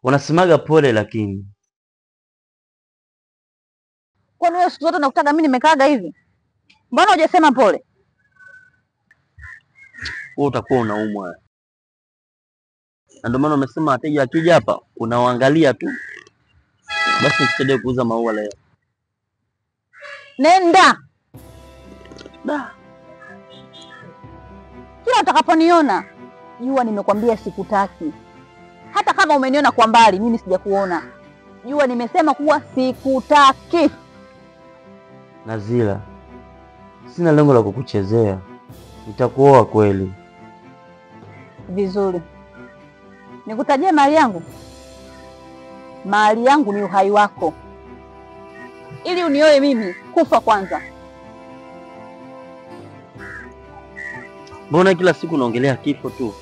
Unasemaga pole lakini. Kwani wewe siku zote unakutaga mimi nimekaaga hivi? Mbona hujasema pole? Wewe utakuwa unaumwa. Na ndio maana umesema wateja akija hapa unawaangalia tu. Basi nikusaidie kuuza maua leo. Nenda. Da. Kila utakaponiona jua nimekwambia sikutaki. Hata kama umeniona kwa mbali mimi sijakuona. Jua nimesema kuwa sikutaki. Nazila, sina lengo la kukuchezea. Nitakuoa kweli. Vizuri. Nikutajie mali yangu? Mali yangu ni uhai wako. Ili unioe mimi, kufa kwanza. Mbona kila siku unaongelea kifo tu?